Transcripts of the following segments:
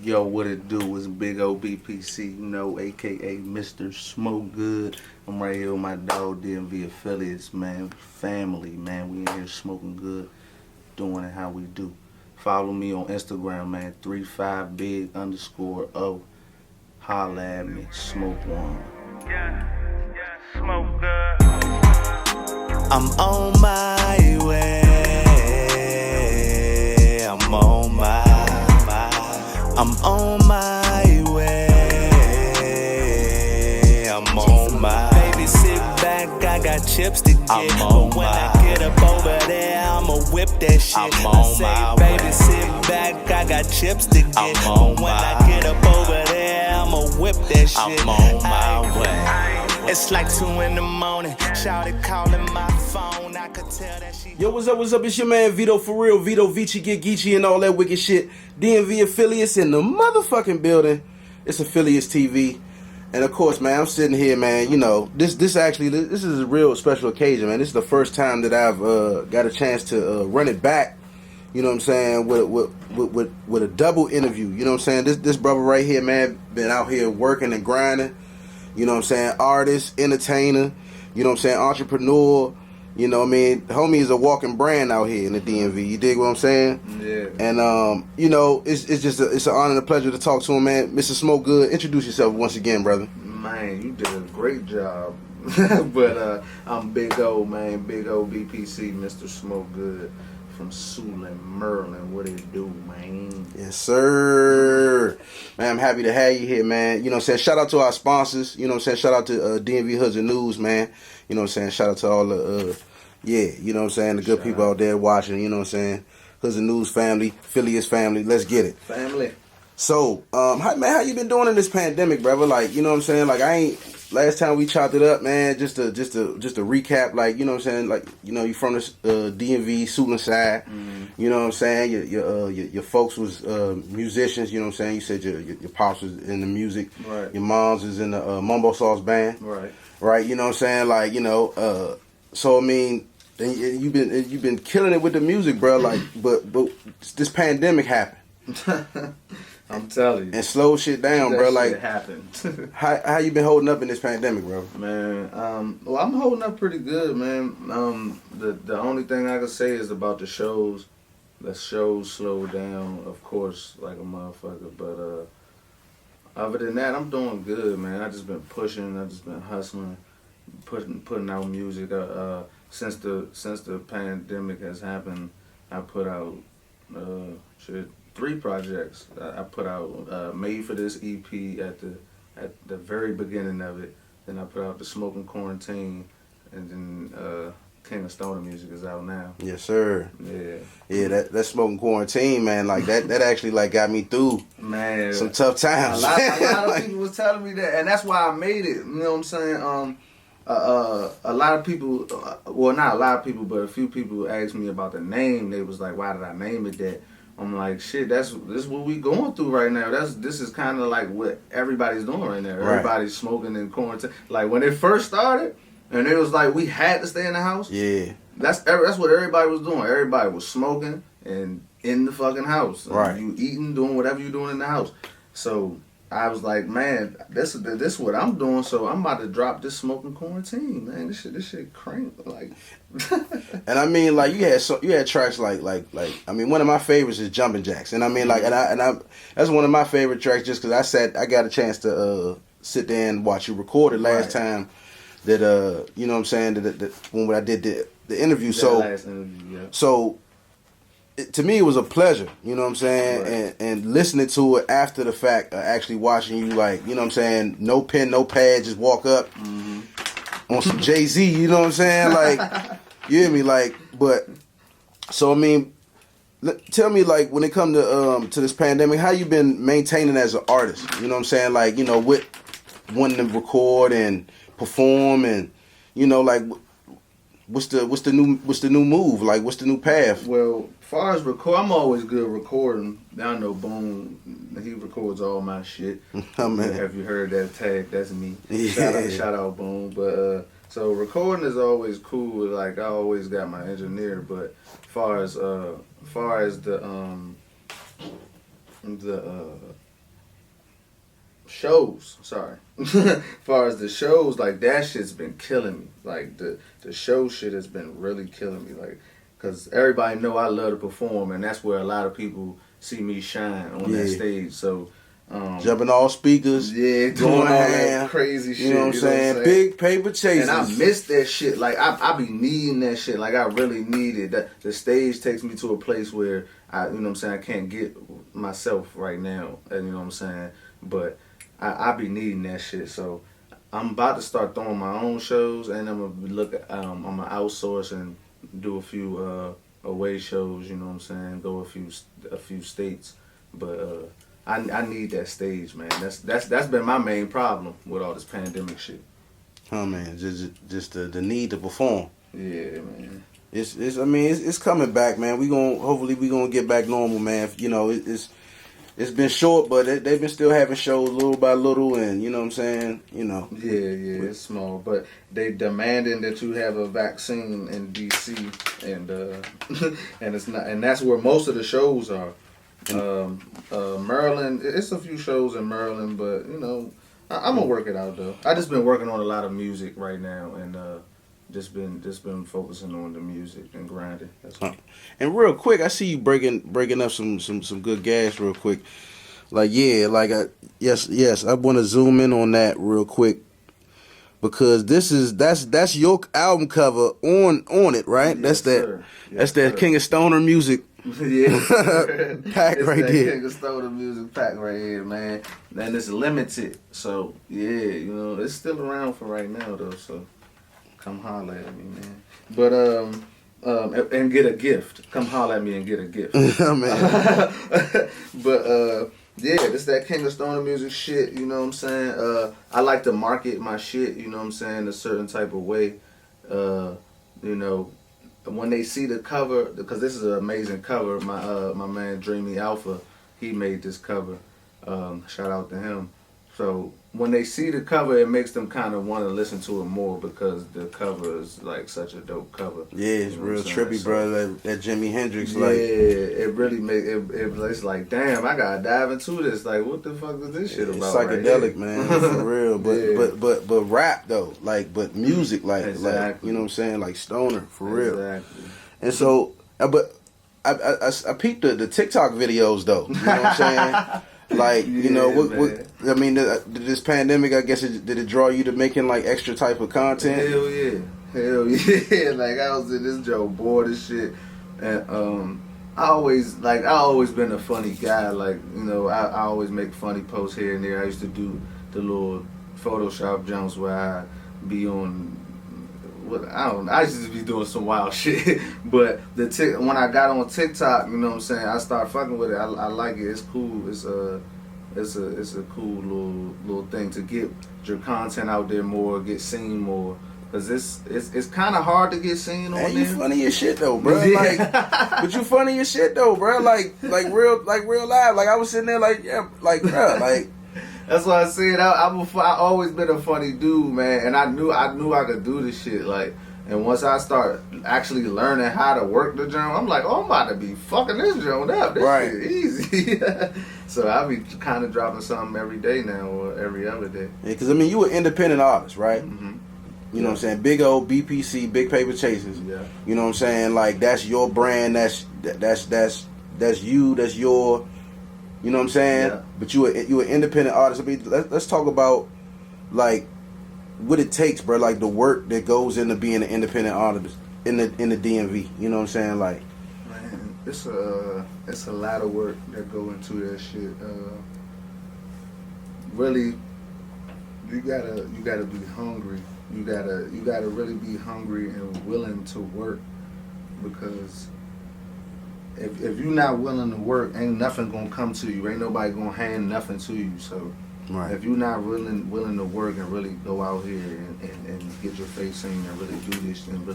Yo, what it do is Big O BPC, you know, aka Mr. Smoke Good. I'm right here with my dog DMV affiliates, man. Family, man. We in here smoking good, doing it how we do. Follow me on Instagram, man. 35big underscore O. Holla at me. Smoke one. Smoke good. I'm on my way. I'm on my way. I'm on my baby, sit back, I got chips to get. But when I get up over there, I'ma whip that shit. I'm on my way. Baby, sit back, I got chips to get. But when I get up over there, I'ma whip that shit. I'm on my way. It's like 2 in the morning. Shawty calling my phone. I could tell that she. Yo, what's up, what's up? It's your man Vito for real. Vito, Vici, Get Geechee, and all that wicked shit. DMV affiliates in the motherfucking building. It's Affiliates TV. And of course, man, I'm sitting here, man, you know, this is a real special occasion, man. This is the first time that I've got a chance to run it back, you know what I'm saying, with a double interview. You know what I'm saying? This brother right here, man, been out here working and grinding. You know what I'm saying? Artist, entertainer, you know what I'm saying? Entrepreneur, you know what I mean? Homie is a walking brand out here in the DMV. You dig what I'm saying? Yeah. And, you know, it's an honor and a pleasure to talk to him, man. Mr. Smoke Good, introduce yourself once again, brother. Man, you did a great job. But I'm Big O, man. Big O BPC, Mr. Smoke Good. From Suitland, Maryland, what it do, man? Yes, sir. Man, I'm happy to have you here, man. You know what I'm saying? Shout out to our sponsors. You know what I'm saying? Shout out to DMV Hoods and News, man. You know what I'm saying? Shout out to all the, you know what I'm saying? The good people out there watching, you know what I'm saying? Hoods and News family, Affiliates family. Let's get it. Family. So, how you been doing in this pandemic, brother? Like, you know what I'm saying? Like, last time we chopped it up, man, just to recap, like, you know what I'm saying? Like, you know, you from the DMV, Suitland side, you know what I'm saying? Your folks was musicians, you know what I'm saying? You said your pops was in the music. Right. Your moms was in the Mumbo Sauce band. Right. Right, you know what I'm saying? Like, you know, so, I mean, you've been killing it with the music, bro. Like, but this pandemic happened. I'm telling you. And slow shit down, bro. Like, shit happened. how you been holding up in this pandemic, bro? Man, well, I'm holding up pretty good, man. The only thing I can say is about the shows. The shows slowed down, of course, like a motherfucker. But other than that, I'm doing good, man. I just been pushing. I just been hustling, putting out music. Since the pandemic has happened, I put out 3 projects. I put out Made for This EP at the very beginning of it. Then I put out the Smoking Quarantine, and then King of Stoner Music is out now. Yes, sir. Yeah. That Smoking Quarantine, man, like that actually like got me through, man, some tough times. A lot of people was telling me that, and that's why I made it. You know what I'm saying? A lot of people, well, not a lot of people, but a few people asked me about the name. They was like, "Why did I name it that?" I'm like, shit, this is what we going through right now. This is kind of like what everybody's doing right now. Right. Everybody's smoking in quarantine. Like when it first started, and it was like we had to stay in the house. Yeah. That's what everybody was doing. Everybody was smoking and in the fucking house. Right. You eating, doing whatever you doing in the house. So I was like, man, this is what I'm doing. So I'm about to drop this Smoking Quarantine, man. This shit crank like. And I mean, like you had tracks like I mean, one of my favorites is Jumpin' Jacks, and I mean, like, and I that's one of my favorite tracks just because I got a chance to sit there and watch you record it last time that you know what I'm saying that when I did the interview. Last interview, yeah. So to me, it was a pleasure, you know what I'm saying, right. and listening to it after the fact, actually watching you, like, you know what I'm saying, no pen, no pad, just walk up on some Jay-Z, you know what I'm saying, like, you hear me, like, but, so, I mean, tell me, like, when it comes to this pandemic, how you been maintaining as an artist, you know what I'm saying, like, you know, with wanting to record and perform and, you know, like, what's the new move, like, what's the new path? Well, as far as I'm always good recording. I know Boom, he records all my shit. Oh, man. Have you heard that tag? That's me. Yeah. Shout out Boom. But so recording is always cool. Like I always got my engineer. But far as the shows, sorry. As far as the shows, like that shit's been killing me. Like the show shit has been really killing me. Like, cause everybody know I love to perform, and that's where a lot of people see me shine on that stage. So. Jumping all speakers, doing all that crazy shit. You know what I'm saying? Big paper chasers. And I miss that shit. Like I be needing that shit. Like I really need it. The stage takes me to a place where you know what I'm saying, I can't get myself right now. And you know what I'm saying? But I be needing that shit. So I'm about to start throwing my own shows, and I'm gonna I'm gonna outsource and do a few away shows. You know what I'm saying? Go a few states, but. I need that stage, man. That's been my main problem with all this pandemic shit. Oh man, just the need to perform. Yeah, man. It's coming back, man. Hopefully we gonna get back normal, man. You know, it's been short, but they've been still having shows little by little, and you know what I'm saying. You know. Yeah, it's small, but they demanding that you have a vaccine in DC, and and it's not, and that's where most of the shows are. Maryland, it's a few shows in Maryland, but you know, I'm gonna work it out though. I just been working on a lot of music right now, and just been focusing on the music and grinding. That's all. And real quick, I see you breaking up some good gas real quick. Like yes, I want to zoom in on that real quick because that's your album cover on it, right? Yes, That's that King of Stoner music. Yeah, pack it's right that there. King of Stoner music pack right here, man. And it's limited, so yeah, you know it's still around for right now though. So come holler at me, man. But and get a gift. Come holler at me and get a gift. Man. But yeah, this that King of Stoner music shit. You know what I'm saying? I like to market my shit. You know what I'm saying? A certain type of way. You know. When they see the cover, because this is an amazing cover, my man Dreamy Alpha, he made this cover. Shout out to him. So when they see the cover, it makes them kind of want to listen to it more because the cover is like such a dope cover. Yeah, it's you know real trippy, bro. That Jimi Hendrix, yeah, it really make it. It's like, damn, I gotta dive into this. Like, what the fuck is this shit about? Psychedelic, right man, for real. But but rap though, but music, exactly. like you know what I'm saying, like stoner for real. Exactly. And so, but I peeped the TikTok videos though. You know what I'm saying? Like, you know, what I mean, this pandemic, I guess, did it draw you to making like extra type of content? Hell yeah. Like I was in this joke bored as shit, and I always been a funny guy. Like, you know, I always make funny posts here and there. I used to do the little Photoshop jumps where I be on. I used to be doing some wild shit, but when I got on TikTok, you know what I'm saying, I started fucking with it. I like it. It's cool. It's a cool little thing to get your content out there more, get seen more. Cause it's kind of hard to get seen on there. You funny as shit though, bro. Like, but you funny as shit though, bro. Like real live. Like I was sitting there, like yeah, like bro, like. That's why I said I always been a funny dude, man, and I knew I could do this shit. Like, and once I start actually learning how to work the drum, I'm like, oh, I'm about to be fucking this drum up. This shit easy. So I be kind of dropping something every day now or every other day. Yeah, because I mean, you an independent artist, right? Mm-hmm. You know what I'm saying? Big old BPC, Big Paper Chasers. Yeah. You know what I'm saying? Like that's your brand. That's you. That's your. You know what I'm saying? Yeah. But you an independent artist. I mean, let's talk about like what it takes, bro. Like the work that goes into being an independent artist in the DMV. You know what I'm saying? Like, man, it's a lot of work that go into that shit. Really, you gotta be hungry. You gotta really be hungry and willing to work, because if you're not willing to work, ain't nothing gonna come to you. Ain't nobody gonna hand nothing to you. So right. If you're not willing to work and really go out here and get your face seen and really do this and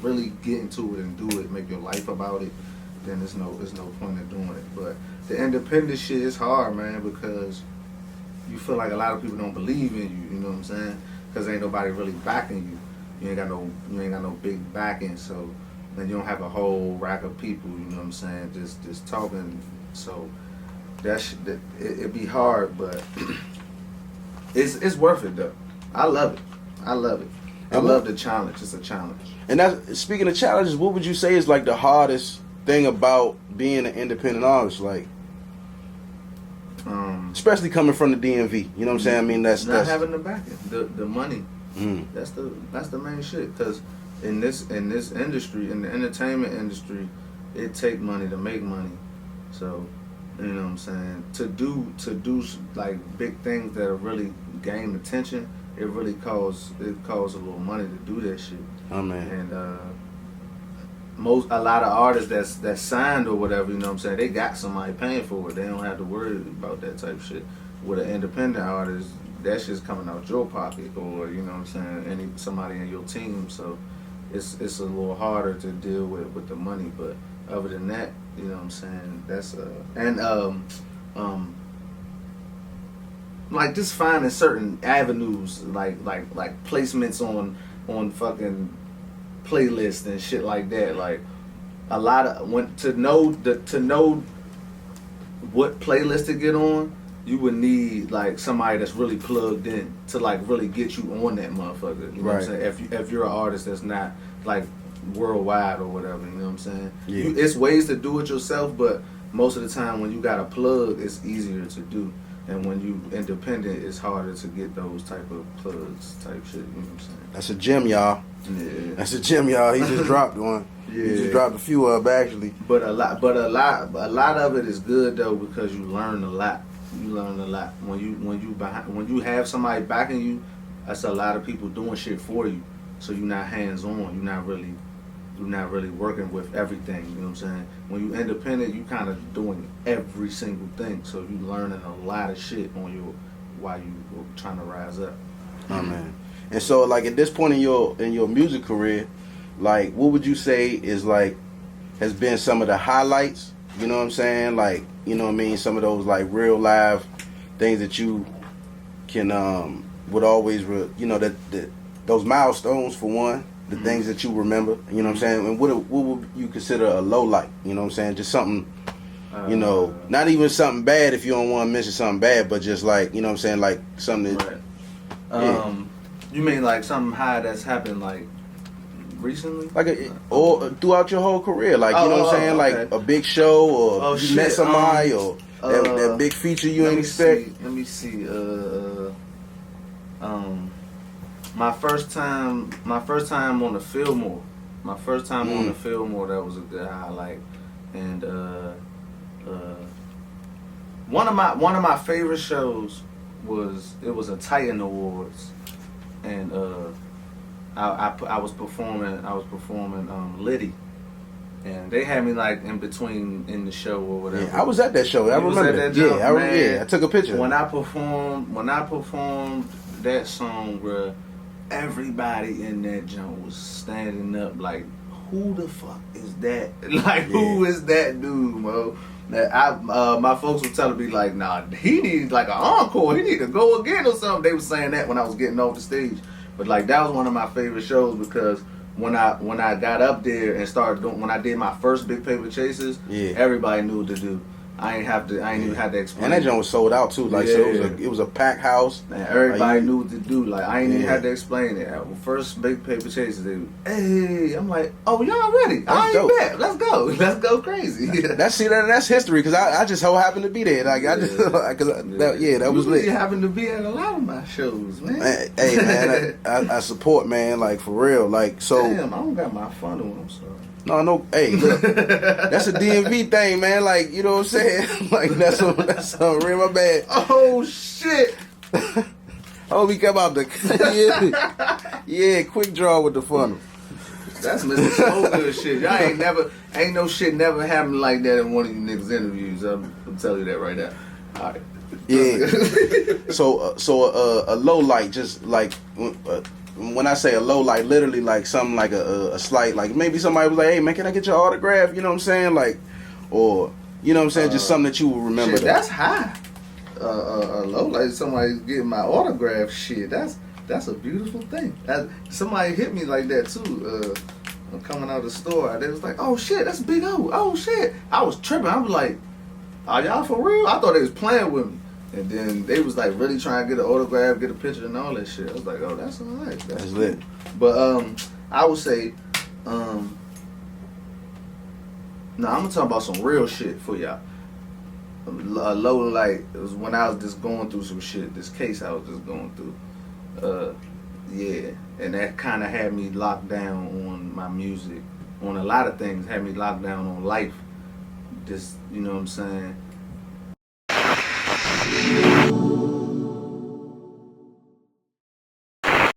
really get into it and do it, make your life about it, then there's no point in doing it. But the independent shit is hard, man, because you feel like a lot of people don't believe in you. You know what I'm saying? Because ain't nobody really backing you. You ain't got no big backing, so then you don't have a whole rack of people, you know what I'm saying, just talking. So it'd be hard, but It's worth it though. I love it. I love it. I love the challenge. It's a challenge. And that's, speaking of challenges, what would you say is like the hardest thing about being an independent artist? Like, especially coming from the DMV. You know what I'm saying? I mean, that's having the backing, the money. That's the main shit. Because in this industry, in the entertainment industry, it take money to make money. So, you know what I'm saying? To do like big things that really gain attention, it really costs a little money to do that shit. Oh man. And a lot of artists that's signed or whatever, you know what I'm saying, they got somebody paying for it. They don't have to worry about that type of shit. With an independent artist, that shit's coming out your pocket, or you know what I'm saying, somebody in your team. So it's a little harder to deal with the money. But other than that, you know what I'm saying, that's like just finding certain avenues, like placements on fucking playlists and shit like that. Like a lot of to know what playlist to get on, you would need like somebody that's really plugged in to like really get you on that motherfucker. You know what I'm saying? If you're an artist that's not like worldwide or whatever, you know what I'm saying? Yeah. It's ways to do it yourself, but most of the time when you got a plug, it's easier to do. And when you independent, it's harder to get those type of plugs type shit. You know what I'm saying? That's a gem, y'all. Yeah. That's a gem, y'all. He just dropped one. Yeah. He just dropped a few actually. But a lot of it is good though, because you learn a lot. You learn a lot when you have somebody backing you. That's a lot of people doing shit for you. So you're not hands on. You're not really working with everything. You know what I'm saying? When you independent, you kind of doing every single thing. So you learning a lot of shit while you trying to rise up. Oh man. And so like at this point in your music career, like what would you say is like has been some of the highlights? You know what I'm saying? Like, you know what I mean, some of those like real live things that you can would always that those milestones for one, the things that you remember, you know what I'm saying? And what would you consider a low light? You know what I'm saying? Just something, you know, not even something bad if you don't want to mention something bad, but just like, you know what I'm saying, like something that, right. You mean like something high that's happened like recently? Like or throughout your whole career, like, you know what I'm saying? Okay. Like a big show or you met somebody or that big feature you ain't expect. Let me see. My first time on the Fillmore. That was a good highlight. And one of my favorite shows was a Titan Awards, and I was performing Liddy, and they had me like in between in the show or whatever. Yeah, I was at that show. I remember that. Yeah, I took a picture. When I performed that song, bruh, everybody in that joint was standing up like, who the fuck is that? Like, who is that dude, bro? That my folks were telling me like, nah, he needs like an encore. He need to go again or something. They were saying that when I was getting off the stage. But like that was one of my favorite shows because when I got up there and started doing, when I did my first Big Paper Chases, everybody knew what to do. I ain't even had to explain. And that joint was sold out too. Like so it was a packed house. And everybody knew what to do. Like I ain't even had to explain it. First Big Paper Chases, they hey, I'm like, oh y'all ready? I ain't bad. Let's go crazy. That's history because I just so happened to be there. Like I just that was lit. You happened to be at a lot of my shows, man. Hey man, I support, man. Like for real. Like so. Damn, I don't got my funnel. I'm sorry. No, hey, look, that's a DMV thing, man. Like, you know what I'm saying? Like, that's something real, my bad. Oh, shit. Oh, we come out the, yeah, quick draw with the funnel. That's Mr. So good shit. Y'all ain't no shit never happened like that in one of you niggas' interviews. I'm telling you that right now. All right. Yeah. So a low light, just like, when I say a low light, literally like something like a slight, like maybe somebody was like, hey man, can I get your autograph? You know what I'm saying? Like, or, you know what I'm saying? Just something that you will remember. Shit, that's high. A low light, somebody getting my autograph, shit, that's a beautiful thing. Somebody hit me like that too. Coming out of the store, they was like, oh shit, that's Big O. Oh shit. I was tripping. I was like, are y'all for real? I thought they was playing with me. And then they was like really trying to get an autograph, get a picture, and all that shit. I was like, oh, that's alright. That's lit. But I would say, no, I'm gonna talk about some real shit for y'all. Low light. It was when I was just going through some shit. This case I was just going through. Yeah, and that kind of had me locked down on my music, on a lot of things. Had me locked down on life. Just, you know what I'm saying.